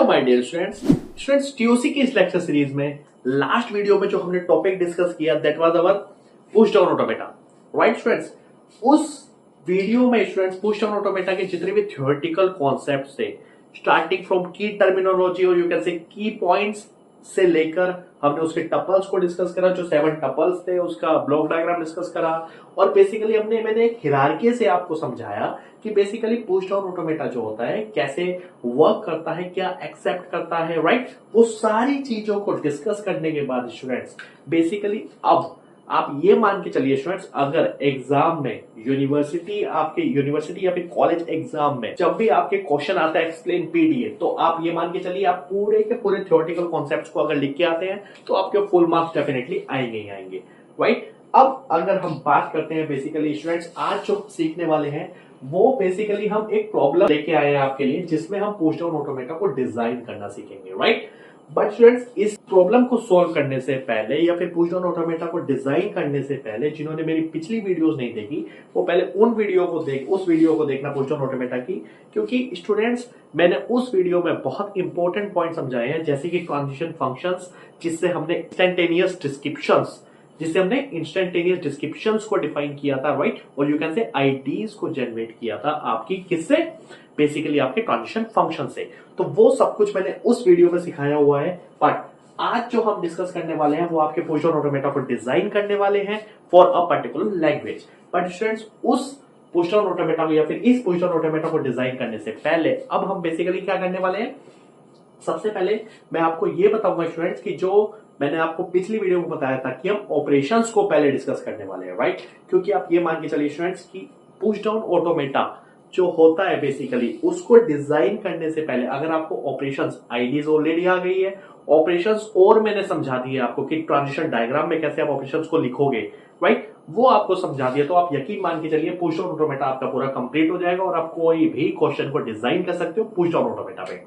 Hello my dear students TOC की इस lecture series में लास्ट वीडियो में जो हमने टॉपिक डिस्कस किया that was our push down automata. Right students, उस वीडियो में स्टूडेंट्स पुश डाउन ऑटोमेटा के जितने भी थ्योरेटिकल कॉन्सेप्ट्स थे, स्टार्टिंग फ्रॉम की टर्मिनोलॉजी और you can say key points से लेकर हमने उसके टपल्स को डिस्कस करा, जो 7 टपल्स थे उसका ब्लॉक डायग्राम डिस्कस करा, और बेसिकली मैंने एक हिरार्की से आपको समझाया कि बेसिकली पुश डाउन ऑटोमेटा जो होता है कैसे वर्क करता है, क्या एक्सेप्ट करता है, राइट। वो सारी चीजों को डिस्कस करने के बाद स्टूडेंट्स बेसिकली अब आप ये मान के चलिए स्टूडेंट्स, अगर एग्जाम में यूनिवर्सिटी या फिर कॉलेज एग्जाम में जब भी आपके क्वेश्चन आता है एक्सप्लेन पीडीए, तो आप ये मान के चलिए आप पूरे के पूरे थ्योरेटिकल कॉन्सेप्ट्स को अगर लिख के आते हैं तो आपके फुल मार्क्स डेफिनेटली आएंगे ही आएंगे, राइट। अब अगर हम बात करते हैं बेसिकली स्टूडेंट्स आज जो सीखने वाले हैं वो बेसिकली हम एक प्रॉब्लम लेके आए हैं आपके लिए, जिसमें हम पुश डाउन ऑटोमेटा को डिजाइन करना सीखेंगे, राइट। बट स्टूडेंट्स इस प्रॉब्लम को सॉल्व करने से पहले या फिर पुश डाउन ऑटोमेटा को डिजाइन करने से पहले जिन्होंने मेरी पिछली वीडियोस नहीं देखी वो पहले उस वीडियो को देखना पुश डाउन ऑटोमेटा की, क्योंकि स्टूडेंट्स मैंने उस वीडियो में बहुत इंपॉर्टेंट पॉइंट समझाए हैं, जैसे कि ट्रांजिशन फंक्शंस, जिससे हमने इंस्टेंटेनियस डिस्क्रिप्शंस को डिफाइन किया था, राइट। और यू कैन से आईडीज को जनरेट किया था आपकी किससे, बेसिकली आपके ट्रांजिशन फंक्शन से। तो वो सब कुछ मैंने उस वीडियो में सिखाया हुआ है। बट आज जो हम डिस्कस करने वाले हैं वो आपके पुश डाउन ऑटोमेटा को डिजाइन करने वाले हैं for a particular language. But students उस पुश डाउन ऑटोमेटा को या फिर इस पुश डाउन ऑटोमेटा को डिजाइन करने से पहले अब हम बेसिकली क्या करने वाले हैं, सबसे पहले मैं आपको ये बताऊंगा स्टूडेंट्स कि जो मैंने आपको पिछली वीडियो में बताया था कि हम ऑपरेशंस को पहले डिस्कस करने वाले हैं, राइट। क्योंकि आप ये मान के चलिए स्टूडेंट्स कि पुश डाउन ऑटोमेटा जो होता है बेसिकली उसको डिजाइन करने से पहले अगर आपको ऑपरेशंस आईडीज ऑलरेडी आ गई है, ऑपरेशंस और मैंने समझा दिया आपको कि ट्रांजिशन डायग्राम में कैसे आप ऑपरेशंस को लिखोगे, राइट, वो आपको समझा दिया, तो आप यकीन मान के चलिए पुश डाउन ऑटोमेटा आपका पूरा कंप्लीट हो जाएगा और आप कोई भी क्वेश्चन को डिजाइन कर सकते हो पुश डाउन ऑटोमेटा पे,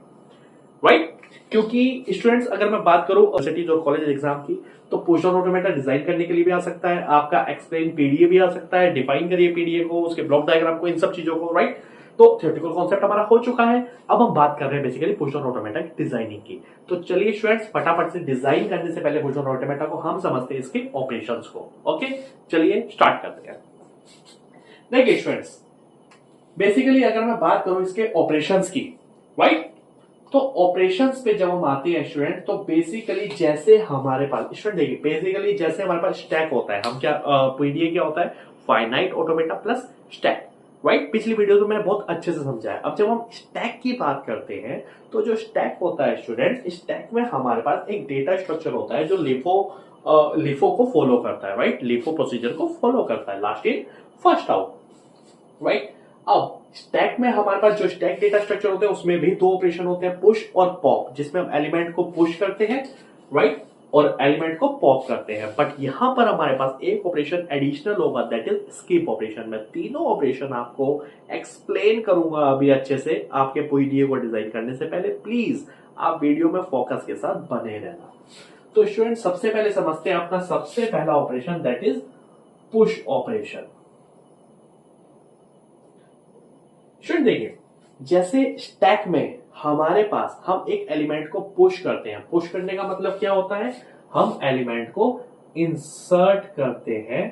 राइट। क्योंकि स्टूडेंट्स अगर मैं बात करूं यूनिवर्सिटीज और कॉलेज एग्जाम की, तो पुश डाउन ऑटोमेटा डिजाइन करने के लिए भी आ सकता है, आपका एक्सप्लेन पीडीए भी आ सकता है, डिफाइन करिए पीडीए को, उसके ब्लॉक डायग्राम को, इन सब चीजों को, राइट। तो थ्योरेटिकल कॉन्सेप्ट हमारा हो चुका है। अब हम बात कर रहे हैं बेसिकली पुश डाउन ऑटोमेटा की डिजाइनिंग की। तो चलिए स्टूडेंट्स फटाफट से डिजाइन करने से पहले पुश डाउन ऑटोमेटा को हम समझते हैं इसके ऑपरेशंस को। ओके चलिए स्टार्ट करते हैं। देखिए स्टूडेंट्स बेसिकली अगर मैं बात करूं इसके ऑपरेशंस की, राइट, तो ऑपरेशंस पे जब हम आते हैं स्टूडेंट तो बेसिकली जैसे हमारे पास स्टूडेंट देखिए बेसिकली जैसे हमारे पास स्टैक होता है, हम क्या पीडीए क्या होता है, finite automata plus stack, right. पिछली वीडियो में मैंने बहुत अच्छे से समझाया। अब जब हम स्टैक की बात करते हैं तो जो स्टैक होता है स्टूडेंट, स्टैक में हमारे पास एक डेटा स्ट्रक्चर होता है जो लिफो को फॉलो करता है, राइट, लिफो प्रोसीजर को फॉलो करता है, last in first out, right. अब स्टैक में हमारे पास जो स्टैक डेटा स्ट्रक्चर होते हैं उसमें भी 2 ऑपरेशन होते हैं, पुश और पॉप, जिसमें हम एलिमेंट को पुश करते हैं, राइट, और एलिमेंट को पॉप करते हैं। बट यहां पर हमारे पास एक ऑपरेशन एडिशनल होगा दैट इज स्किप ऑपरेशन। मैं तीनों ऑपरेशन आपको एक्सप्लेन करूंगा अभी अच्छे से आपके पीडीए को डिजाइन करने से पहले। प्लीज आप वीडियो में फोकस के साथ बने रहना। तो स्टूडेंट सबसे पहले समझते हैं अपना सबसे पहला operation that is push operation. Student देखिए जैसे स्टैक में हमारे पास हम एक एलिमेंट को पुश करते हैं, पुश करने का मतलब क्या होता है, हम एलिमेंट को इंसर्ट करते हैं,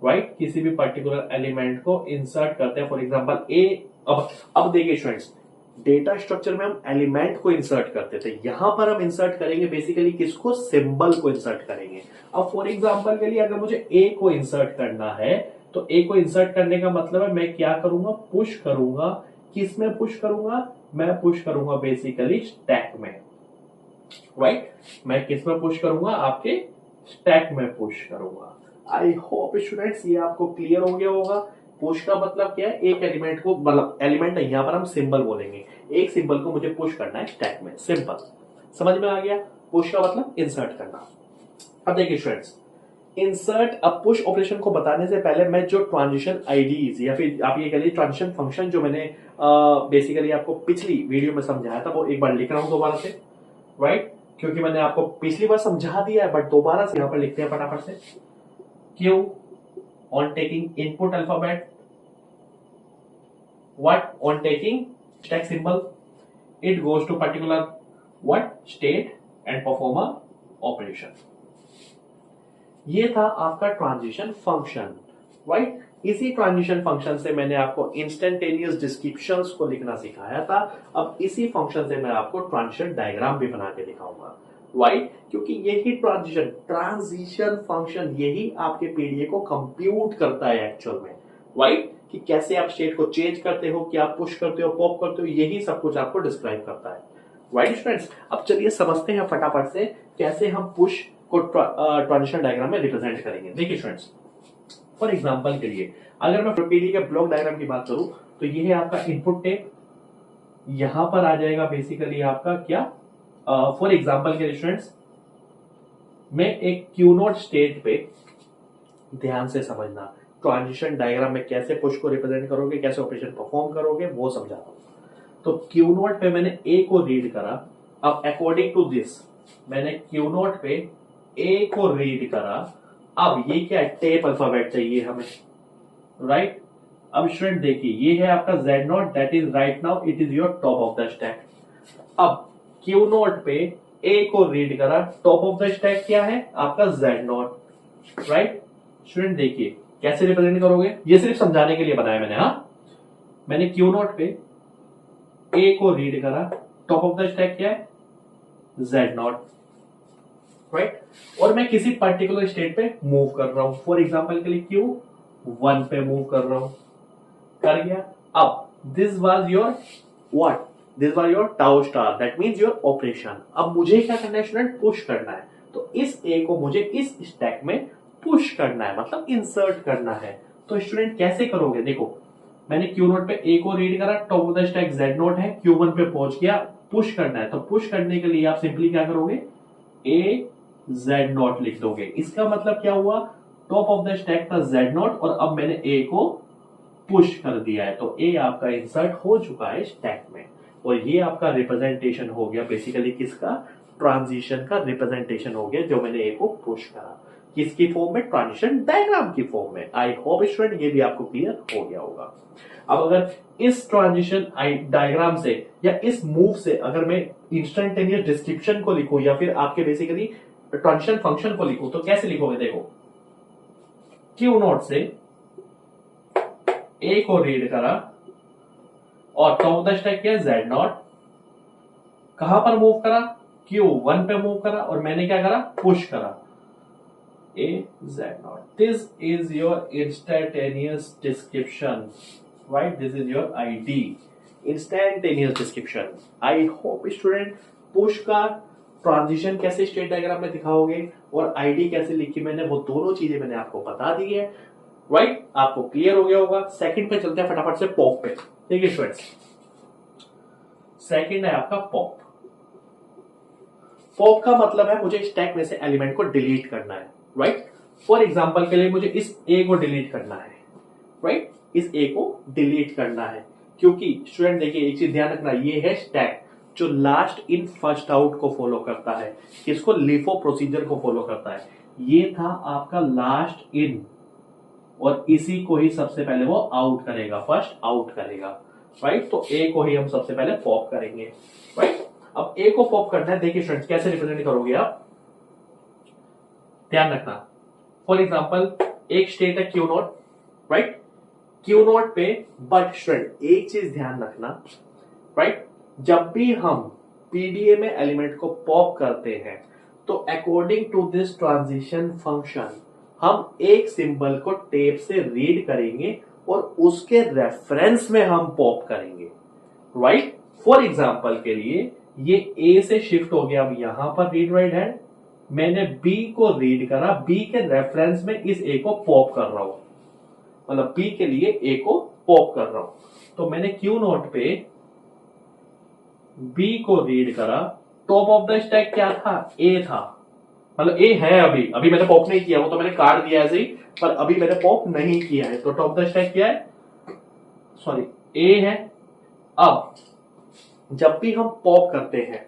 राइट, किसी भी पर्टिकुलर एलिमेंट को इंसर्ट करते हैं। फॉर एग्जांपल ए, अब देखिए स्टूडेंट्स डेटा स्ट्रक्चर में हम एलिमेंट को इंसर्ट करते थे, यहां पर हम इंसर्ट करेंगे बेसिकली किसको, सिंबल को इंसर्ट करेंगे। अब फॉर एग्जांपल के लिए अगर मुझे ए को इंसर्ट करना है तो ए को इंसर्ट करने का मतलब है मैं क्या करूंगा, पुश करूंगा। किस में पुश करूंगा, मैं पुश करूंगा बेसिकली स्टैक में, राइट। मैं किस में पुश करूंगा, आपके स्टैक में पुश करूंगा। आई होप स्टूडेंट्स ये आपको क्लियर हो गया होगा। पुश का मतलब क्या है, एक एलिमेंट को, मतलब एलिमेंट नहीं, यहां पर हम सिंबल बोलेंगे, एक सिंबल को मुझे पुश करना है स्टैक में, सिंपल, समझ में आ गया। पुश का मतलब इंसर्ट करना। अब देखिए स्टूडेंट्स इंसर्ट, अब पुश ऑपरेशन को बताने से पहले मैं जो ट्रांजिशन आईडीज या फिर आप ये कह लीजिए ट्रांजिशन फंक्शन जो मैंने बेसिकली आपको पिछली वीडियो में समझाया था वो एक बार लिख रहा हूं दोबारा से, राइट, क्योंकि मैंने आपको पिछली बार समझा दिया है बट दोबारा से यहां पर लिखते हैं फटाफट से। Q on taking input alphabet, what on taking stack symbol, it goes to particular what state and perform a operation. ये था आपका ट्रांजिशन फंक्शन, राइट। इसी ट्रांजिशन फंक्शन से मैंने आपको इंस्टेंटेनियस डिस्क्रिप्शंस को लिखना सिखाया था। अब इसी फंक्शन से मैं आपको ट्रांजिशन डायग्राम भी बना के दिखाऊंगा, राइट। क्योंकि यही ट्रांजिशन फंक्शन यही आपके पीडीए को कंप्यूट करता है एक्चुअल में, राइट। कि कैसे आप स्टेट को चेंज करते हो, क्या आप पुश करते हो, पॉप करते हो, यही सब कुछ आपको डिस्क्राइब करता है, राइट स्टूडेंट्स। अब चलिए समझते हैं फटाफट से कैसे हम पुश को ट्रांजिशन डायग्राम में रिप्रेजेंट करेंगे। देखिए स्टूडेंट्स, फॉर एग्जांपल के लिए अगर मैं पीडीए के ब्लॉक डायग्राम की बात करूं तो ये है आपका इनपुट टेप, यहां पर आ जाएगा बेसिकली आपका क्या, फॉर एग्जांपल के लिए स्टूडेंट्स मैं एक क्यू नोट स्टेट पे, ध्यान से समझना, ट्रांजिशन डायग्राम में कैसे पुश को रिप्रेजेंट करोगे, कैसे ऑपरेशन परफॉर्म करोगे वो समझाता हूं। तो क्यू नोट पे मैंने ए को रीड करा। अब अकॉर्डिंग टू दिस मैंने क्यू नोट पे ए को रीड करा। अब ये क्या है, टेप अल्फाबेट चाहिए हमें, राइट। अब स्टूडेंट देखिए ये है आपका Z note, that is right now it is your top of the stack. अब क्यू नोट पे ए को रीड करा, टॉप ऑफ द स्टैक क्या है आपका Z नोट, राइट। स्टूडेंट देखिए कैसे रिप्रेजेंट करोगे, ये सिर्फ समझाने के लिए बनाया मैंने। हाँ, मैंने क्यू नोट पे ए को रीड करा, टॉप ऑफ द स्टैक क्या है Z नोट, राइट। और मैं किसी पर्टिकुलर स्टेट पे मूव कर रहा हूं, फॉर एग्जांपल के लिए Q1 पे मूव कर रहा हूं, कर गया। अब this was your what, this was your tau star, that means your operation. अब मुझे क्या करना है स्टूडेंट, पुश करना है। तो इस ए को मुझे इस स्टैक में पुश करना है, मतलब इंसर्ट करना है। तो स्टूडेंट कैसे करोगे, देखो मैंने क्यू नोट पे ए को रीड करा, top of the stack Z note है, Q1 पे पहुंच गया, पुश करना है। तो पुश करने के लिए आप सिंपली क्या करोगे, ए Z नोट लिख दोगे। इसका मतलब क्या हुआ, टॉप ऑफ द स्टैक था Z नोट और अब मैंने ए को पुश कर दिया है, तो ए आपका इंसर्ट हो चुका है स्टैक में। और ये आपका रिप्रेजेंटेशन हो गया बेसिकली किसका, ट्रांजिशन का रिप्रेजेंटेशन हो गया, जो मैंने ए को पुश करा। किसकी फॉर्म में, ट्रांजिशन डायग्राम की फॉर्म में। आई होप स्टूडेंट ये भी आपको क्लियर हो गया होगा। अब अगर इस ट्रांजिशन डायग्राम से या इस मूव से अगर मैं इंस्टेंटेनियस डिस्क्रिप्शन को लिखूं या फिर आपके बेसिकली ट्रांजिशन फंक्शन को लिखूं तो कैसे लिखोगे, देखो क्यू नोट से ए को रीड करा और टॉप ऑफ द स्टैक क्या है Z नोट, कहां पर मूव करा, Q1 पे मूव करा और मैंने क्या करा, पुश करा A Z note. This is your instantaneous description, right, this is your ID, instantaneous description. I hope student push का ट्रांजिशन कैसे स्टेट डायग्राम में दिखाओगे और ID कैसे लिखी मैंने, वो दोनों चीजें मैंने आपको बता दी है, राइट। आपको क्लियर हो गया होगा। सेकंड पे चलते हैं फटाफट से, पॉप पे। देखिए स्टूडेंट्स, सेकंड है आपका पॉप। पॉप का मतलब है मुझे स्टैक में से एलिमेंट को डिलीट करना है, राइट। फॉर एग्जांपल के लिए मुझे इस ए को डिलीट करना है, राइट, इस ए को डिलीट करना है। क्योंकि स्टूडेंट देखिए एक चीज ध्यान रखना, ये है स्टैक जो लास्ट इन फर्स्ट आउट को फॉलो करता है, किसको, लिफो प्रोसीजर को फॉलो करता है। ये था आपका लास्ट इन और इसी को ही सबसे पहले वो आउट करेगा, फर्स्ट आउट करेगा, राइट। तो ए को ही हम सबसे पहले पॉप करेंगे, राइट। अब ए को पॉप करना है, देखिए स्टूडेंट्स कैसे रिप्रेजेंट करोगे आप, ध्यान रखना। फॉर एग्जांपल एक स्टेट है Q note, right, Q note पे, बट स्टूडेंट एक चीज ध्यान रखना, राइट, जब भी हम पीडीए में एलिमेंट को पॉप करते हैं तो according to this transition function हम एक सिंबल को टेप से रीड करेंगे और उसके रेफरेंस में हम पॉप करेंगे, राइट। फॉर एग्जांपल के लिए ये ए से शिफ्ट हो गया, अब यहां पर रीड राइट हैंड, मैंने बी को रीड करा, बी के रेफरेंस में इस ए को पॉप कर रहा हूं, मतलब बी के लिए ए को पॉप कर रहा हूं। तो मैंने क्यू नोट पे बी को रीड करा, टॉप ऑफ द स्टैक क्या था, ए था, मतलब ए है, अभी मैंने पॉप नहीं किया, वो तो मैंने काट दिया ऐसे ही, पर अभी मैंने पॉप नहीं किया है। तो टॉप द स्टैक क्या है, सॉरी ए है। अब जब भी हम पॉप करते हैं,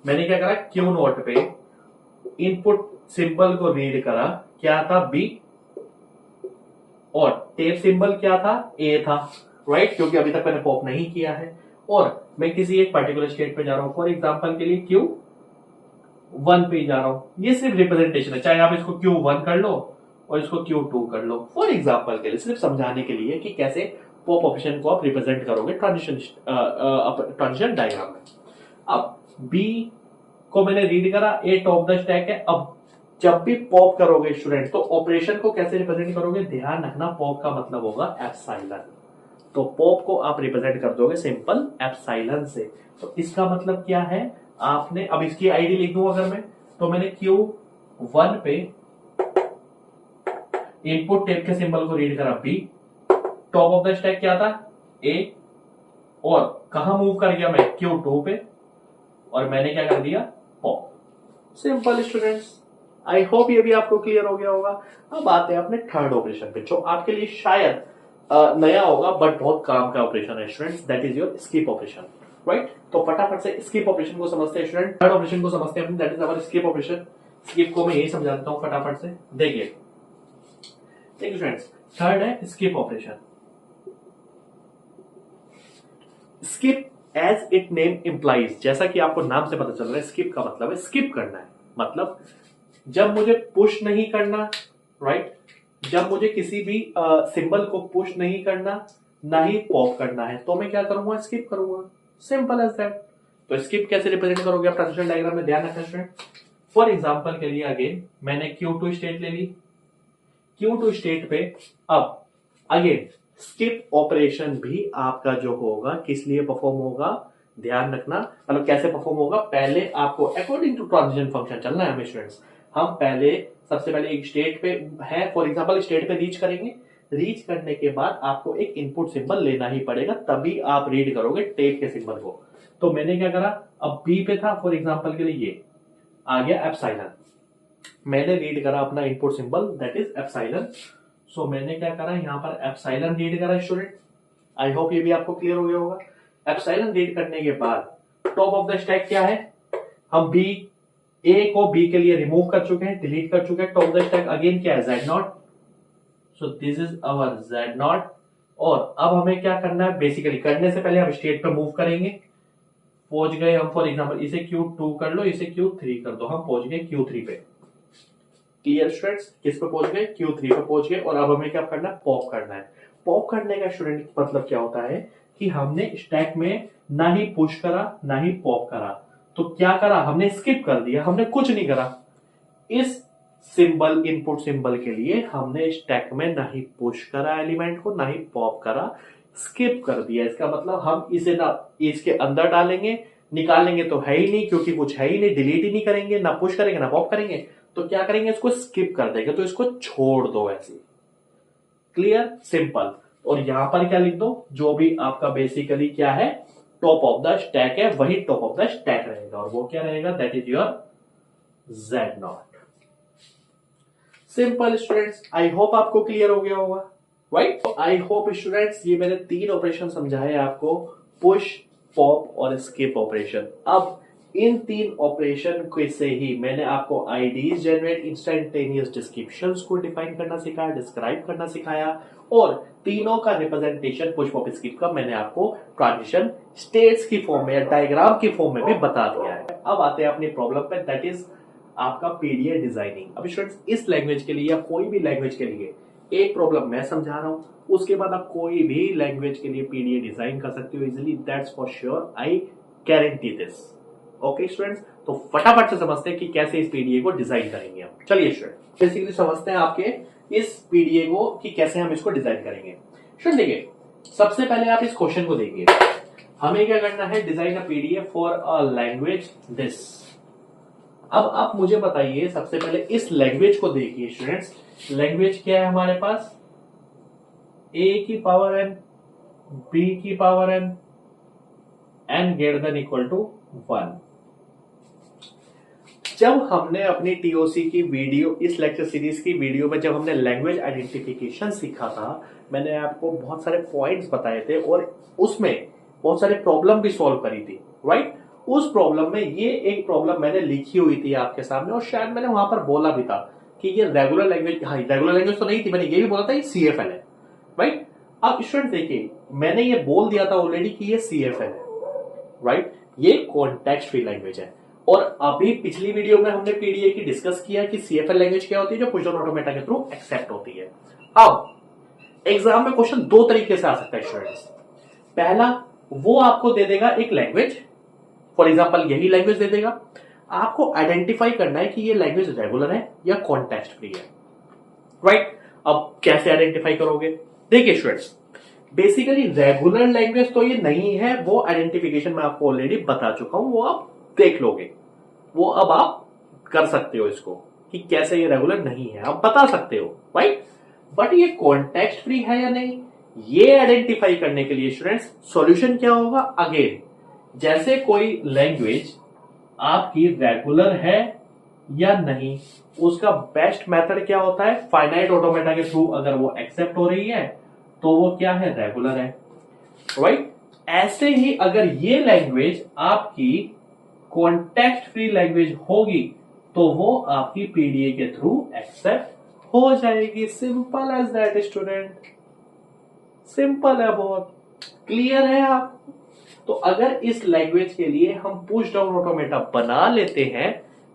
मैंने क्या करा, क्यू नोट पे इनपुट सिंबल को रीड करा, क्या था, बी, और टेप सिंबल क्या था, ए था, राइट, क्योंकि अभी तक मैंने पॉप नहीं किया है। और मैं किसी एक पर्टिकुलर स्टेट पे जा रहा हूं, फॉर एग्जांपल के लिए Q1 पे जा रहा हूं। ये सिर्फ रिप्रेजेंटेशन है, चाहे आप इसको Q1 कर लो और इसको Q2 कर लो, फॉर एग्जांपल के लिए, सिर्फ समझाने के लिए कि कैसे पॉप ऑपरेशन को आप रिप्रेजेंट करोगे ट्रांजिशन डायग्राम में। अब B को मैंने रीड करा, ए टॉप द स्टैक है। अब जब भी पॉप करोगे स्टूडेंट, तो ऑपरेशन को कैसे रिप्रेजेंट करोगे? ध्यान रखना, पॉप का मतलब होगा एप्सिलॉन। तो पॉप को आप रिप्रेजेंट कर दोगे सिंपल एप्सिलॉन से। तो इसका मतलब क्या है? आपने, अब इसकी आईडी लिख दूं अगर मैं, तो मैंने Q1 पे इनपुट टेप के सिंबल को रीड करा B, top of the stack क्या था? A, और कहां मूव कर गया मैं? Q2 पे, और मैंने क्या कर दिया? पॉप। सिंपल स्टूडेंट्स, आई होप ये भी आपको क्लियर हो गया होगा। अब आते हैं अपने थर्ड ऑपरेशन पे, जो आपके लिए शायद नया होगा बट बहुत काम का ऑपरेशन है students, that is your skip operation, right? तो फटाफट से स्किप ऑपरेशन को समझते हैं स्टूडेंट। थर्ड ऑपरेशन को समझते हैं, that is our skip operation. Skip को मैं यही समझाता हूं फटाफट से, देखिए स्टूडेंट्स, थर्ड है skip operation. Skip as it name implies, जैसा कि आपको नाम से पता चल रहा है, स्किप का मतलब है स्किप करना है। मतलब जब मुझे पुश नहीं करना, राइट, जब मुझे किसी भी सिंबल को पुश नहीं करना, ना ही पॉप करना है, तो मैं क्या करूंगा? स्किप करूंगा। Simple as that. तो स्किप कैसे रिप्रेजेंट करोगे आप ट्रांजिशन डायग्राम में? ध्यान रखना स्टूडेंट। फॉर एग्जांपल के लिए अगेन मैंने Q2 स्टेट ले ली। Q2 स्टेट पे अब अगेन स्किप ऑपरेशन भी आपका जो होगा किस लिए परफॉर्म होगा? ध्यान रखना, मतलब कैसे परफॉर्म होगा? पहले आपको अकॉर्डिंग टू ट्रांजिशन फंक्शन चलना है हमें स्टूडेंट्स। हम पहले सबसे पहले एक स्टेट पे है, फॉर एग्जांपल स्टेट पे रीच करेंगे। रीच करने के बाद आपको एक इनपुट सिंबल लेना ही पड़ेगा, तभी आप रीड करोगे टेप के सिंबल को। तो मैंने क्या करा? अब बी पे था, फॉर एग्जांपल के लिए ये आ गया एप्सिलॉन। मैंने रीड करा अपना input symbol, that is epsilon. So मैंने क्या करा? यहां पर एप्सिलॉन रीड करा स्टूडेंट। आई होप ये भी आपको क्लियर हो गया होगा। एप्सिलॉन रीड करने के बाद टॉप ऑफ द स्टैक क्या है? हम बी, ए को बी के लिए रिमूव कर चुके हैं, डिलीट कर चुके हैं। Top of the stack again क्या है? Z0। So this is our Z0। और अब हमें क्या करना है? बेसिकली करने से पहले हम स्टेट पे मूव करेंगे। पहुंच गए हम, फॉर एग्जांपल इसे Q2 कर लो, इसे Q3 कर दो, हम पहुंच गए Q3 पे। Clear students? किस पे पहुंच गए? Q3 पे पहुंच गए। और अब हमें क्या करना है? पॉप करना है। पॉप करने का स्टूडेंट मतलब क्या होता है कि हमने स्टैक में ना ही पुश करा ना ही पॉप करा, तो क्या करा? हमने स्किप कर दिया, हमने कुछ नहीं करा। इस सिंबल, इनपुट सिंबल के लिए हमने स्टैक में ना ही पुश करा एलिमेंट को, ना ही पॉप करा, स्किप कर दिया। इसका मतलब हम इसे ना इसके अंदर डालेंगे, निकालेंगे तो है ही नहीं, क्योंकि कुछ है ही नहीं, डिलीट ही नहीं करेंगे, ना पुश करेंगे ना पॉप करेंगे, तो क्या करेंगे? इसको स्किप कर देंगे। तो इसको छोड़ दो ऐसे। क्लियर? सिंपल। और यहां पर क्या लिख दो? जो भी आपका बेसिकली क्या है, टॉप ऑफ द स्टैक है, वही टॉप ऑफ द स्टैक रहेगा, और वो क्या रहेगा? That is your Z0। Simple students, I hope आपको क्लियर हो गया होगा, राइट? आई होप स्टूडेंट्स ये मैंने 3 ऑपरेशन समझाए आपको, पुश, पॉप और स्किप ऑपरेशन। अब इन 3 ऑपरेशन के से ही मैंने आपको आईडीज जनरेट, इंस्टेंटेनियस डिस्क्रिप्शंस को डिफाइन करना सिखाया, डिस्क्राइब करना सिखाया, और तीनों का रिप्रेजेंटेशन पुश, पॉप, स्किप का मैंने आपको ट्रांजिशन स्टेट्स की फॉर्म में या डायग्राम की फॉर्म में भी बता दिया है। अब आते हैं अपनी प्रॉब्लम पे, दैट इज आपका पीडीए डिजाइनिंग। अब स्टूडेंट्स इस लैंग्वेज के लिए या कोई भी लैंग्वेज के लिए एक प्रॉब्लम मैं समझा रहा हूं, उसके बाद आप कोई भी लैंग्वेज के लिए पीडीए डिजाइन कर सकते हो easily, that's for sure, I guarantee this. Okay students, तो फटाफट से समझते हैं कि कैसे इस पीडीए को डिजाइन करेंगे हम। चलिए स्टूडेंट बेसिकली समझते हैं आपके इस पीडीए को कि कैसे हम इसको डिजाइन करेंगे। स्टूडेंट देखिए, सबसे पहले आप इस क्वेश्चन को देखिए, हमें क्या करना है? Design a PDA for a language this. अब आप मुझे बताइए, सबसे पहले इस लैंग्वेज को देखिए स्टूडेंट्स। लैंग्वेज क्या है हमारे पास? a की पावर n, b की power n, n greater than equal to 1। जब हमने अपनी टीओसी की वीडियो, इस लेक्चर सीरीज की वीडियो में जब हमने लैंग्वेज आइडेंटिफिकेशन सीखा था, मैंने आपको बहुत सारे पॉइंट्स बताए थे और उसमें बहुत सारे प्रॉब्लम भी सॉल्व करी थी, राइट? उस प्रॉब्लम में ये एक प्रॉब्लम मैंने लिखी हुई थी आपके सामने, और शायद मैंने वहां पर बोला भी था कि ये रेगुलर लैंग्वेज, हाँ रेगुलर लैंग्वेज तो नहीं थी, मैंने ये भी बोला था ये CFL है, राइट? अब स्टूडेंट देखिए, मैंने ये बोल दिया था ऑलरेडी कि ये CFL है, राइट। ये कॉन्टेक्स्ट फ्री लैंग्वेज है। और अभी पिछली वीडियो में हमने पीडीए की डिस्कस किया कि सीएफएल लैंग्वेज क्या होती है, जो पुश डाउन ऑटोमेटा के थ्रू एक्सेप्ट होती है। अब एग्जाम में क्वेश्चन दो तरीके से आ सकता है स्टूडेंट्स। पहला, वो आपको दे देगा एक लैंग्वेज, फॉर एग्जांपल यही लैंग्वेज दे देगा, आपको आइडेंटिफाई करना है कि ये लैंग्वेज रेगुलर है या कॉन्टेक्स्ट फ्री है, राइट। अब कैसे आइडेंटिफाई करोगे? देखिए स्टूडेंट्स, बेसिकली रेगुलर लैंग्वेज तो ये नहीं है, वो आइडेंटिफिकेशन मैं आपको ऑलरेडी बता चुका हूं, वो आप देख लोगे, वो अब आप कर सकते हो इसको कि कैसे ये रेगुलर नहीं है, आप बता सकते हो, राइट। बट ये कॉन्टेक्स्ट फ्री है या नहीं, ये आइडेंटिफाई करने के लिए स्टूडेंट्स सॉल्यूशन क्या होगा? अगेन, जैसे कोई लैंग्वेज आपकी रेगुलर है या नहीं, उसका बेस्ट मेथड क्या होता है? फाइनाइट ऑटोमेटा के थ्रू अगर वो एक्सेप्ट हो रही है तो वो क्या है? रेगुलर है, राइट। ऐसे ही अगर ये लैंग्वेज आपकी कॉन्टेक्स्ट फ्री लैंग्वेज होगी तो वो आपकी पीडीए के थ्रू एक्सेप्ट हो जाएगी। Simple as that student, simple है, बहुत क्लियर है आप। तो अगर इस लैंग्वेज के लिए हम पुश डाउन ऑटोमेटा बना लेते हैं,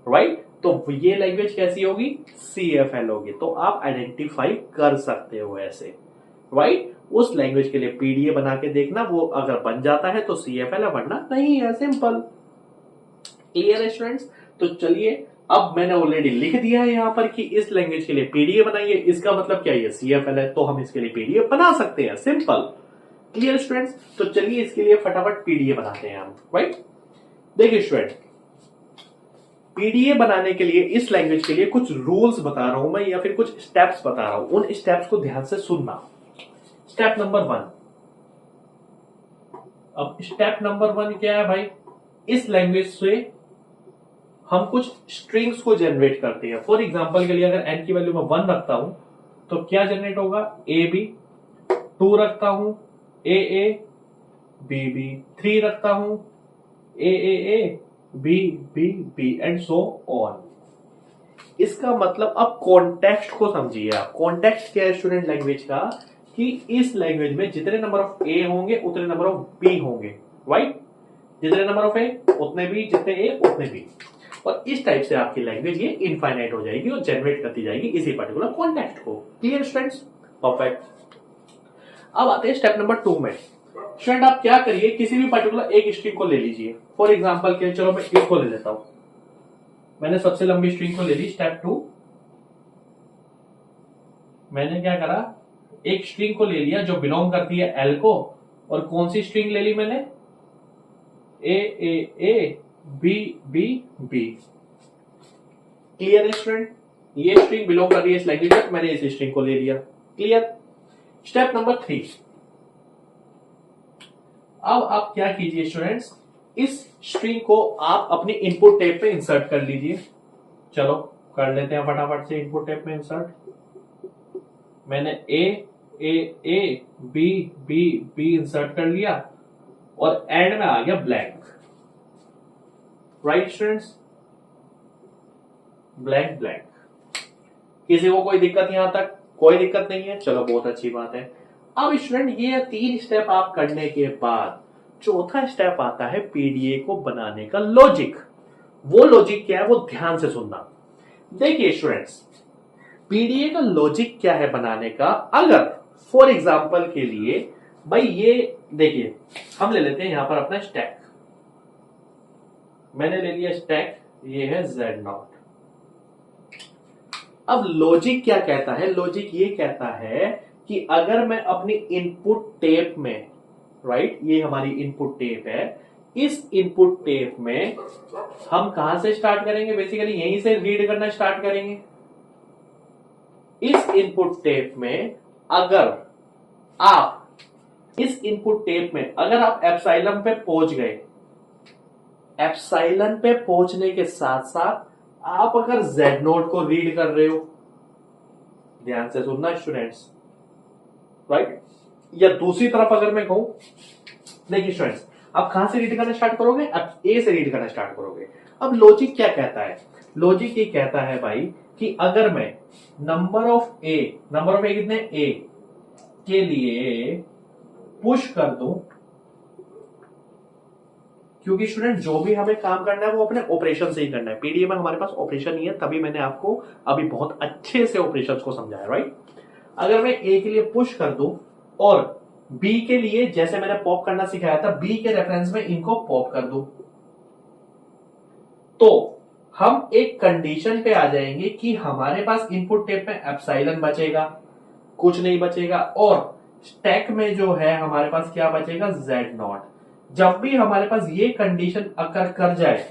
राइट, तो ये लैंग्वेज कैसी होगी? सीएफएल होगी। तो आप आइडेंटिफाई कर सकते हो ऐसे, राइट। उस लैंग्वेज के लिए पीडीए बना के देखना, वो अगर बन जाता है तो सीएफएल है, वरना नहीं है। सिंपल, क्लियर है स्टूडेंट्स? तो चलिए, अब मैंने ऑलरेडी लिख दिया है यहां पर कि इस लैंग्वेज के लिए पीडीए बनाइए, इसका मतलब क्या है? सीएफएल है, तो हम इसके लिए पीडीए बना सकते हैं। Simple, clear students? तो चलिए इसके लिए फटाफट पीडीए बनाते हैं हम, राइट। देखिए स्टूडेंट, पीडीए बनाने के लिए इस लैंग्वेज के लिए कुछ रूल्स बता रहा हूं मैं, या फिर कुछ स्टेप्स बता रहा हूं, उन स्टेप्स को ध्यान से सुनना। Step number 1। अब स्टेप नंबर 1 क्या है भाई? इस लैंग्वेज से हम कुछ स्ट्रिंग्स को जनरेट करते हैं। फॉर एग्जांपल के लिए अगर n की वैल्यू मैं 1 रखता हूं तो क्या जनरेट होगा? A B. 2 रखता हूं, ए ए बी बी। 3 रखता हूं, a b b b and so on. इसका मतलब अब कॉन्टेक्स्ट को समझिए आप। कॉन्टेक्स्ट क्या है स्टूडेंट लैंग्वेज का? कि इस लैंग्वेज में जितने नंबर ऑफ ए होंगे उतने नंबर ऑफ बी होंगे, राइट। जितने नंबर ऑफ ए उतने बी, जितने ए उतने बी। और इस टाइप से आपकी लैंग्वेज ये इनफाइनाइट हो जाएगी और जनरेट करती जाएगी इसी पर्टिकुलर कॉन्टेक्स्ट को। Clear students? परफेक्ट। अब आते हैं स्टेप नंबर 2 में। स्टूडेंट आप क्या करिए, किसी भी पर्टिकुलर एक स्ट्रिंग को ले लीजिए। फॉर एग्जांपल के चलो मैं इसको ले लेता हूं। मैंने सबसे लंबी स्ट्रिंग को ले ली, स्टेप 2। मैंने क्या करा, एक स्ट्रिंग को ले लिया जो बिलोंग करती है एल को, और कौन सी स्ट्रिंग ले ली मैंने? A b b b. Clear है स्टूडेंट? ये स्ट्रिंग बिलोंग कर रही है इस लैंग्वेज में, मैंने इस स्ट्रिंग को ले लिया। क्लियर? Step number 3। अब आप क्या कीजिए स्टूडेंट्स, इस स्ट्रिंग को आप अपनी इनपुट टैब पे इंसर्ट कर लीजिए। चलो कर लेते हैं फटाफट से इनपुट टैब में इंसर्ट। मैंने a b b b insert कर लिया और एंड में आ गया blank, right students? Blank blank. किसी को कोई दिक्कत यहां तक? कोई दिक्कत नहीं है, चलो बहुत अच्छी बात है। अब स्टूडेंट ये 3 स्टेप आप करने के बाद चौथा स्टेप आता है पीडीए को बनाने का लॉजिक। वो लॉजिक क्या है वो ध्यान से सुनना। देखिए स्टूडेंट्स, पीडीए का लॉजिक क्या है बनाने का? अगर फॉर एग्जांपल के लिए भाई ये देखिए, हम ले लेते हैं यहां पर अपना स्टैक। मैंने ले लिया स्टैक, ये है Z0। अब लॉजिक क्या कहता है? लॉजिक ये कहता है कि अगर मैं अपनी इनपुट टेप में, राइट, ये हमारी इनपुट टेप है, इस इनपुट टेप में हम कहां से स्टार्ट करेंगे? बेसिकली यहीं से रीड करना स्टार्ट करेंगे। इस इनपुट टेप में अगर आप इस इनपुट टेप में अगर आप एप्सिलॉन पे पहुंच गए, एप्सिलॉन पे पहुंचने के साथ साथ आप अगर Z0 को रीड कर रहे हो, ध्यान से सुनना स्टूडेंट्स, राइट। या दूसरी तरफ अगर मैं कहूं, देखिए स्टूडेंट्स, आप कहां से रीड करना स्टार्ट करोगे? आप ए से रीड करना स्टार्ट करोगे। अब लॉजिक क्या कहता है? लॉजिक ये कहता है भाई कि अगर मैं नंबर ऑफ ए कितने? ए के लिए पुश कर दूं, क्योंकि स्टूडेंट जो भी हमें काम करना है वो अपने ऑपरेशन से ही करना है। पीडीए में हमारे पास ऑपरेशन नहीं है, तभी मैंने आपको अभी बहुत अच्छे से ऑपरेशंस को समझाया, राइट। अगर मैं ए के लिए पुश कर दूं और बी के लिए जैसे मैंने पॉप करना सिखाया था, बी के रेफरेंस में इनको पॉप कर दूं, तो हम एक कंडीशन पे आ जाएंगे कि हमारे पास इनपुट टेप में एप्सिलॉन बचेगा, कुछ नहीं बचेगा, और स्टैक में जो है हमारे पास क्या बचेगा, जेड नॉट। जब भी हमारे पास ये कंडीशन अकर कर जाए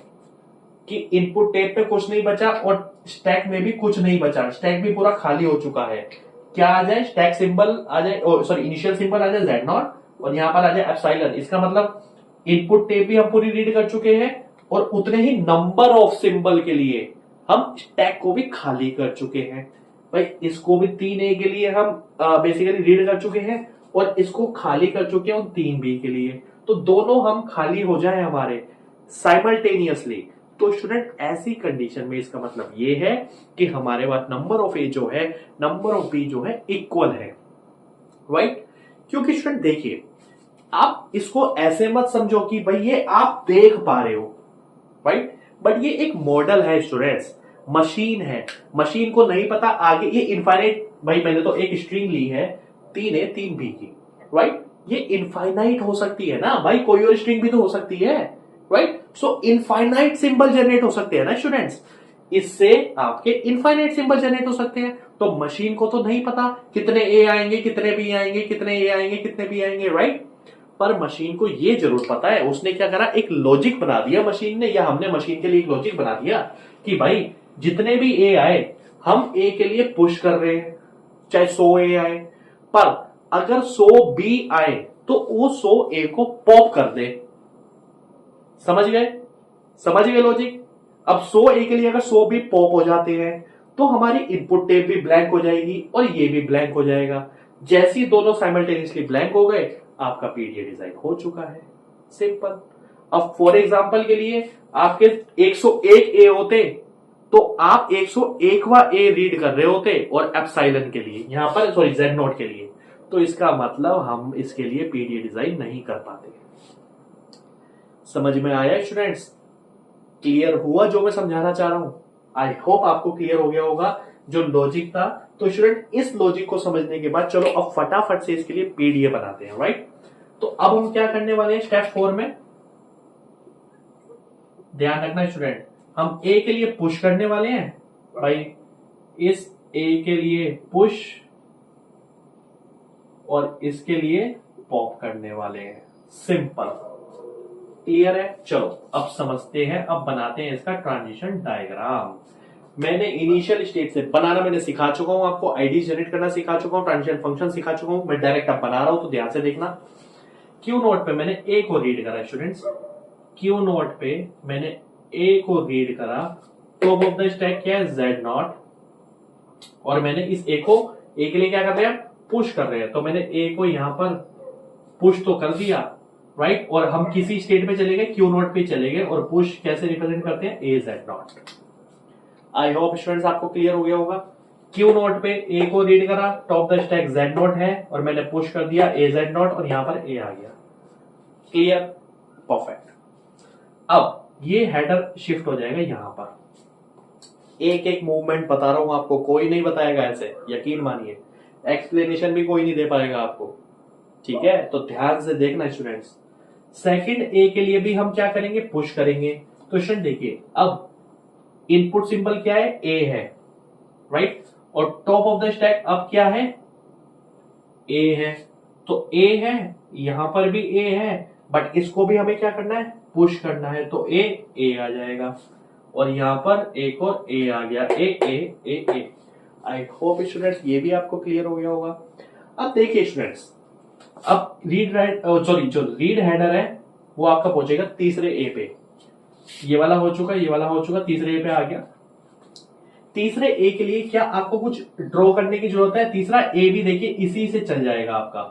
कि इनपुट टेप पे कुछ नहीं बचा और स्टैक में भी कुछ नहीं बचा, स्टैक भी पूरा खाली हो चुका है, क्या आ जाए, स्टैक सिंबल आ जाए, सॉरी इनिशियल सिंबल आ जाए जेड नॉट, और यहां पर आ जाए एप्सिलॉन। इसका मतलब इनपुट टेप भी हम पूरी रीड कर चुके हैं और उतने ही नंबर ऑफ सिंबल के लिए हम स्टैक को भी खाली कर चुके हैं। भाई इसको भी 3A के लिए हम बेसिकली रीड कर चुके हैं और इसको खाली कर चुके हैं 3B के लिए, तो दोनों हम खाली हो जाए हमारे साइमल्टेनियसली। तो स्टूडेंट ऐसी कंडीशन में इसका मतलब ये है कि हमारे पास नंबर ऑफ ए जो है, नंबर ऑफ बी जो है इक्वल है, राइट। क्योंकि स्टूडेंट देखिए, आप इसको ऐसे मत समझो कि भाई ये आप देख पा रहे हो, राइट, बट ये एक मॉडल है स्टूडेंट्स, मशीन है, मशीन को नहीं पता आगे ये इनफाइनाइट, भाई मैंने तो एक स्ट्रिंग ली है 3A 3B की, राइट, ये इनफाइनाइट हो सकती है ना भाई, कोई और स्ट्रिंग भी तो हो सकती है, राइट। सो इनफाइनाइट सिंबल जनरेट हो सकते हैं ना स्टूडेंट्स, इससे आपके इनफाइनाइट सिंबल जनरेट हो सकते हैं। तो मशीन को तो नहीं पता कितने ए आएंगे, कितने बी आएंगे, कितने ए आएंगे, कितने बी आएंगे, राइट, पर मशीन को ये जरूर पता है। उसने क्या करा, एक लॉजिक बना दिया मशीन ने, या हमने मशीन के लिए एक लॉजिक बना दिया कि भाई जितने भी ए आए हम ए के लिए पुश कर रहे हैं, चाहे 100 ए आए, पर अगर 100 बी आए तो वो 100 ए को पॉप कर दे। समझ गए, समझ गए लॉजिक। अब 100 ए के लिए अगर 100 बी पॉप हो जाते हैं तो हमारी इनपुट टेप भी ब्लैंक हो जाएगी और ये भी ब्लैंक हो जाएगा। जैसे ही दोनों साइमल्टेनियसली ब्लैंक हो गए, आपका पीडीए डिजाइन हो चुका है, सिंपल। अब फॉर एग्जांपल के लिए आपके 101 ए होते तो आप 101वां ए रीड कर रहे होते, और एप्सिलॉन के लिए यहां पर, सॉरी जेड नोट के लिए, तो इसका मतलब हम इसके लिए पीडीए डिजाइन नहीं कर पाते। समझ में आया स्टूडेंट्स, क्लियर हुआ जो मैं समझाना चाह रहा हूं? आई होप आपको क्लियर हो गया होगा जो लॉजिक था। तो स्टूडेंट इस लॉजिक को समझने के बाद चलो अब फटाफट से इसके लिए पीडीए बनाते हैं, राइट। तो अब हम क्या करने वाले हैं स्टेप 4 में, ध्यान रखना स्टूडेंट, हम ए के लिए पुश करने वाले हैं, भाई इस ए के लिए पुश और इसके लिए पॉप करने वाले हैं, सिंपल, क्लियर है। चलो अब समझते हैं, अब बनाते हैं इसका ट्रांजिशन डायग्राम। मैंने इनिशियल स्टेट से बनाना मैंने सिखा चुका हूं आपको, आईडी जनरेट करना सिखा चुका हूं, ट्रांजिशन फंक्शन सिखा चुका हूं, मैं डायरेक्ट अब बना रहा हूं, तो ध्यान से देखना। क्यू नोट पे मैंने ए को रीड करा स्टूडेंट्स, क्यू नोट पे मैंने ए को रीड करा, टॉप ऑफ द स्टैक क्या है, जेड नॉट, और मैंने इस ए को, ए के लिए क्या कर रहे हैं, पुश कर रहे हैं, तो मैंने ए को यहां पर पुश तो कर दिया, राइट, और हम किसी स्टेट पे चले गए, क्यू नोट पे चले गए, और पुश कैसे रिप्रेजेंट करते हैं, A Z naught. I hope students आपको क्लियर हो गया होगा। क्यू नोट पे ए को रीड करा, top the stack Z note है, और मैंने पुश कर दिया ए जेड नोट, और यहां पर ए आ गया, क्लियर, परफेक्ट। अब ये हेडर शिफ्ट हो जाएगा यहां पर, एक एक मूवमेंट बता रहा हूं आपको, कोई नहीं बताएगा ऐसे, यकीन मानिए, एक्सप्लेनेशन भी कोई नहीं दे पाएगा आपको, ठीक है। तो ध्यान से देखना स्टूडेंट्स, सेकंड ए के लिए भी हम क्या करेंगे, पुश करेंगे। तो स्टूडेंट देखिए, अब इनपुट सिंबल क्या है, ए है, राइट, और टॉप ऑफ द स्टैक अब क्या है, ए है, तो ए है, यहां पर भी ए है, बट इसको भी हमें क्या करना है, पुश करना है, तो ए आ जाएगा, और यहां पर एक और ए आ गया, ए। आई होप स्टूडेंट्स ये भी आपको क्लियर हो गया होगा। अब देखिए स्टूडेंट्स, अब जो रीड हेडर है वो आपका पहुंचेगा तीसरे ए पे, ये वाला हो चुका, ये वाला हो चुका, तीसरे ए पे आ गया। तीसरे ए के लिए क्या आपको कुछ ड्रॉ करने की जरूरत है, तीसरा ए भी देखिए इसी से चल जाएगा आपका,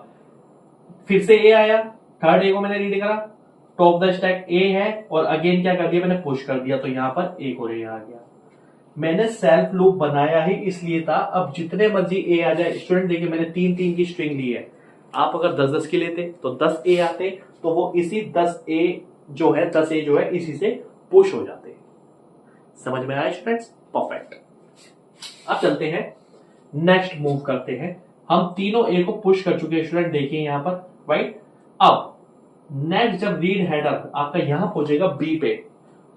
फिर से ए आया, थर्ड ए को मैंने रीड करा, टॉप द स्टैक ए है, और अगेन क्या कर दिया, मैंने पुश कर दिया, तो यहां पर एक और ए आ गया। मैंने सेल्फ लूप बनाया ही इसलिए था, अब जितने मर्जी ए आ जाए, स्टूडेंट देखिए मैंने 3-3 की स्ट्रिंग ली है, आप अगर 10-10 की लेते तो 10 ए आते, तो वो इसी 10 ए जो है 10A जो है इसी से पुश हो जाते हैं। समझ में आया स्टूडेंट्स? परफेक्ट। अब चलते हैं नेक्स्ट मूव करते हैं। हम तीनों ए को पुश कर चुके हैं स्टूडेंट, देखिए यहां पर, राइट। अब नेक्स्ट जब रीड हेडर आपका यहां पहुंचेगा बी पे,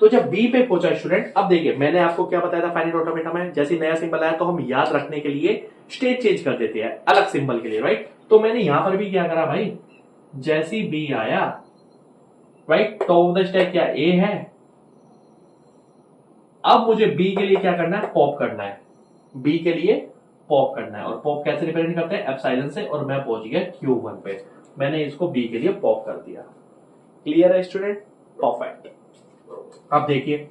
तो जब बी पे पहुंचा स्टूडेंट, अब देखिए मैंने आपको क्या बताया था फाइनाइट ऑटोमेटा में, जैसे नया सिंबल आया तो हम याद रखने के लिए स्टेट चेंज कर देते हैं अलग सिंबल के लिए, राइट। तो मैंने यहां पर भी क्या करा भाई, जैसी बी आया, right, top of the stack क्या ए है। अब मुझे बी के लिए क्या करना है, पॉप करना है, बी के लिए पॉप करना है। और पॉप कैसे रिप्रेजेंट करते हैं, एप्सिलॉन से, और मैं पहुंच गया Q1 पे, मैंने इसको बी के लिए पॉप कर दिया। क्लियर है स्टूडेंट? परफेक्ट। अब देखिए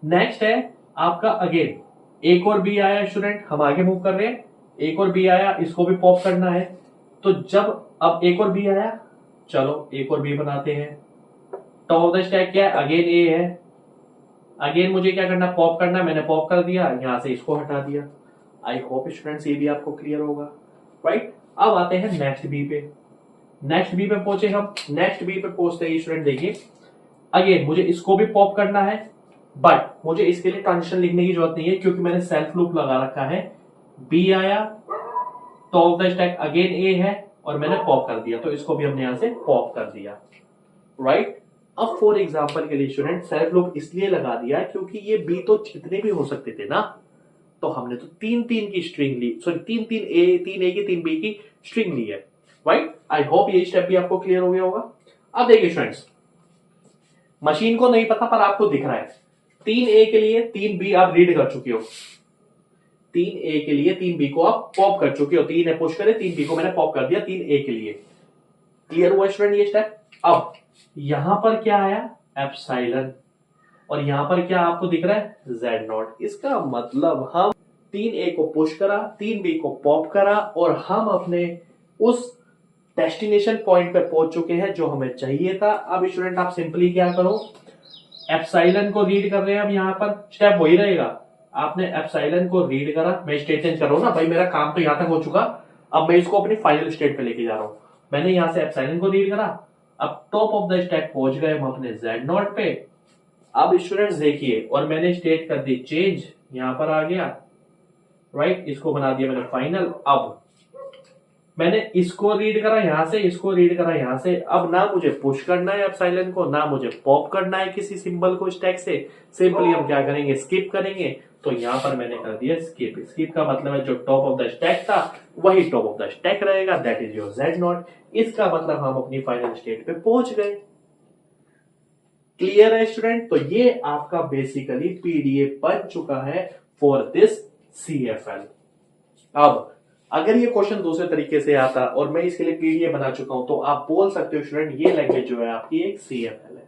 नेक्स्ट है आपका अगेन एक और बी आया स्टूडेंट, हम आगे मूव कर रहे हैं, एक और बी आया, इसको भी पॉप करना है। तो जब अब एक और बी आया, चलो एक और बी बनाते हैं। टॉप ऑफ द स्टैक क्या है, अगेन ए है, अगेन मुझे क्या करना, पॉप करना, मैंने पॉप कर दिया, यहां से इसको हटा दिया। आई होप स्टूडेंट्स ये भी आपको क्लियर होगा, राइट। अब आते हैं नेक्स्ट बी पे, नेक्स्ट बी पे पहुंचे हम, नेक्स्ट बी पे पहुंचते ही स्टूडेंट देखिए अगेन मुझे इसको भी पॉप करना है, बट मुझे इसके लिए ट्रांजिशन लिखने की जरूरत नहीं है क्योंकि मैंने सेल्फ लूप लगा रखा है। बी आया, top of the stack again A है, और मैंने पॉप कर दिया, तो इसको भी हमने यहां से पॉप कर दिया, राइट। अब फॉर एग्जाम्पल के लिए स्टूडेंट सेल्फ लूप इसलिए लगा दिया क्योंकि ये बी तो जितने भी हो सकते थे ना, तो हमने तो तीन तीन की स्ट्रिंग ली, सॉरी तीन तीन ए की 3B की स्ट्रिंग ली है, राइट। आई होप ये स्टेप भी आपको क्लियर हो गया होगा। अब देखिए स्टूडेंट्स, मशीन को नहीं पता पर आपको दिख रहा है 3A के लिए 3B आप रीड कर चुके हो, 3A के लिए 3B को आप पॉप कर चुके हो, 3A पुश करे, 3B को मैंने पॉप कर दिया 3A के लिए। क्लियर हुआ स्टूडेंट ये स्टेप? अब यहां पर क्या आया, एप्सिलॉन, और यहां पर क्या आपको दिख रहा है, Z0। इसका मतलब हम 3A को पुश करा, 3B को पॉप करा, और हम अपने उस डेस्टिनेशन पॉइंट पे पहुंच चुके हैं जो हमें चाहिए था। अब स्टूडेंट आप सिंपली क्या करो, एप्सिलॉन को रीड कर रहे हैं, अब यहां पर स्टेप वही रहेगा, आपने एप्सिलॉन को रीड करा, मैं स्टेट चेंज कर रहा हूं ना भाई, मेरा काम तो यहां तक हो चुका, अब मैं इसको अपनी फाइनल स्टेट पे लेके जा रहा हूं। मैंने यहां से एप्सिलॉन को रीड करा, अब टॉप ऑफ द स्टैक पहुंच गए हम अपने Z0 पे। अब स्टूडेंट्स देखिए, और मैंने स्टेट कर दी चेंज, यहां पर आ गया, राइट, इसको बना दिया मैंने फाइनल। अब मैंने इसको रीड करा यहां से, इसको रीड करा यहां से, अब ना मुझे पुश करना है एप्सिलॉन को, ना मुझे पॉप करना है किसी सिंबल को स्टैक से, सिंपली हम क्या करेंगे, स्किप करेंगे। तो यहां पर मैंने कर दिया स्किप, स्किप का मतलब है जो टॉप ऑफ द स्टैक था वही टॉप ऑफ द स्टैक रहेगा, दैट इज योर Z0। इसका मतलब हम अपनी फाइनल स्टेट पे पहुंच गए। क्लियर है स्टूडेंट? तो ये आपका बेसिकली पीडीएफ बन चुका है फॉर दिस CFL। अब अगर ये क्वेश्चन दूसरे तरीके से आता और मैं इसके लिए पीडीएफ बना चुका हूं, तो आप बोल सकते हो स्टूडेंट ये लैंग्वेज जो है आपकी एक CFL है।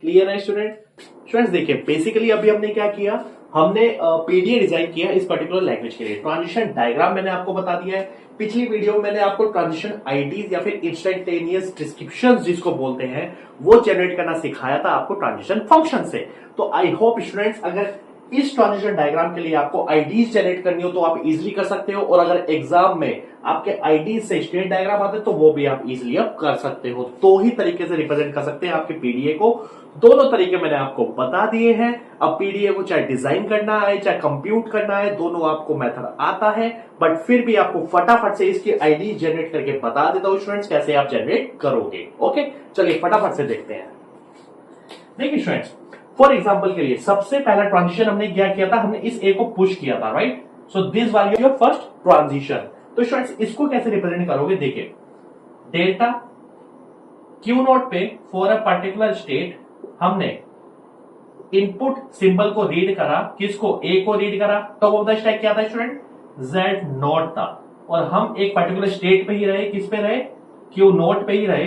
क्लियर है स्टूडेंट? स्टूडेंट्स देखिए बेसिकली अभी हमने क्या किया, हमने पीडीएफ डिजाइन किया इस पर्टिकुलर लैंग्वेज के लिए। ट्रांजिशन डायग्राम मैंने आपको बता दिया है, पिछली वीडियो में मैंने आपको ट्रांजिशन आईडीज या फिर इंस्टेंटेनियस डिस्क्रिप्शंस जिसको बोलते हैं वो जनरेट करना सिखाया था आपको ट्रांजिशन फंक्शन से। तो आई होप स्टूडेंट्स अगर इस ट्रांजिशन डायग्राम के लिए आपको आईडीज जनरेट करनी हो तो आप इजीली कर सकते हो, और अगर एग्जाम में आपके आईडीज से स्टेट डायग्राम आते हैं तो वो भी आप इजीली अब कर सकते हो। दो ही तरीके से रिप्रेजेंट कर सकते हैं आपके पीडीए को, दोनों तरीके मैंने आपको बता दिए हैं। अब पीडीए को चाहे डिजाइन करना है चाहे कंप्यूट करना है, दोनों आपको मेथड आता है, बट फिर भी आपको फटाफट से इसकी आईडी जनरेट करके बता देता हूं स्टूडेंट्स कैसे आप जनरेट करोगे। ओके चलिए फटाफट से देखते हैं। देखिए स्टूडेंट्स फॉर एग्जाम्पल के लिए सबसे पहला ट्रांजिशन हमने क्या किया था, हमने इस ए को पुश किया था, right. So this value your first transition. तो स्टूडेंट्स इसको कैसे रिप्रेजेंट करोगे, देखिए डेल्टा Q0 पे फॉर अ पर्टिकुलर स्टेट हमने इनपुट सिंबल को रीड करा, किसको, ए को रीड करा। टॉप ऑफ द स्टैक क्या था स्टूडेंट, Z0 था, और हम एक पर्टिकुलर स्टेट पे ही रहे, किस पे रहे, Q0 पे ही रहे,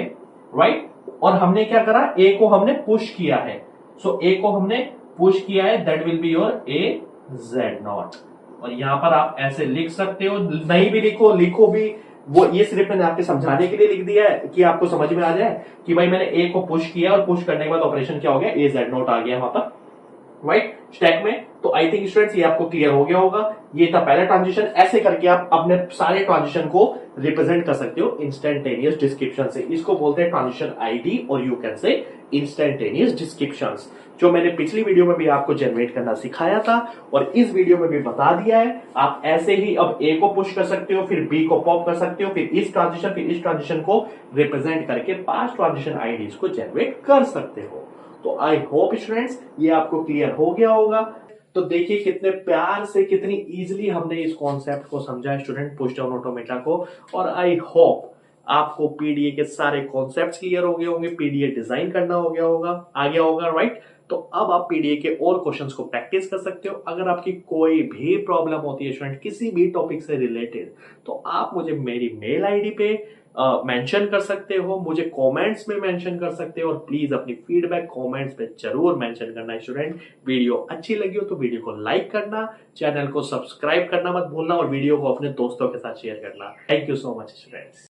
राइट। और हमने क्या करा, ए को हमने पुश किया है, सो ए को हमने पुश किया है, that will be your A Z0। और यहां पर आप ऐसे लिख सकते हो, नहीं भी लिखो, लिखो भी, वो ये सिर्फ मैंने आपके समझाने के लिए लिख दिया है कि आपको समझ में आ जाए कि भाई मैंने ए को पुश किया और पुश करने के बाद ऑपरेशन क्या हो गया, ए Z0 आ गया वहां पर, राइट स्टैक में। तो आई थिंक स्टूडेंट्स ये आपको क्लियर हो गया होगा। ये था पहला ट्रांजिशन। ऐसे करके आप अपने सारे ट्रांजिशन को रिप्रेजेंट कर सकते हो इंस्टेंटेनियस डिस्क्रिप्शन से। इसको बोलते हैं ट्रांजिशन आईडी और यू कैन से इंस्टेंटेनियस डिस्क्रिप्शंस, जो मैंने पिछली वीडियो में भी आपको जनरेट करना सिखाया था और इस वीडियो में भी बता दिया है। आप ऐसे ही अब ए को पुश कर सकते हो, फिर बी को पॉप कर सकते हो, फिर इस ट्रांजिशन को रिप्रेजेंट करके 5 ट्रांजिशन आईडीज को जनरेट कर सकते हो। तो आई होप स्टूडेंट्स ये आपको क्लियर हो गया होगा। तो देखिए कितने प्यार से, कितनी इजीली हमने इस कॉन्सेप्ट को समझा स्टूडेंट, पुश डाउन ऑटोमेटा को। और आई होप आपको पीडीए के सारे कॉन्सेप्ट्स क्लियर हो गए होंगे, पीडीए डिजाइन करना हो गया होगा राइट। तो अब आप पीडीए के और क्वेश्चंस को प्रैक्टिस कर सकते हो। अगर आपकी कोई भी प्रॉब्लम होती है स्टूडेंट किसी भी टॉपिक से रिलेटेड, तो आप मुझे मेरी मेल आईडी पे मेंशन कर सकते हो, मुझे कमेंट्स में मेंशन कर सकते हो। और प्लीज अपनी फीडबैक कमेंट्स पे जरूर मेंशन करना स्टूडेंट। वीडियो अच्छी लगी हो तो वीडियो को लाइक करना, चैनल को सब्सक्राइब करना मत भूलना और वीडियो को अपने दोस्तों के साथ शेयर करना। Thank you so much students.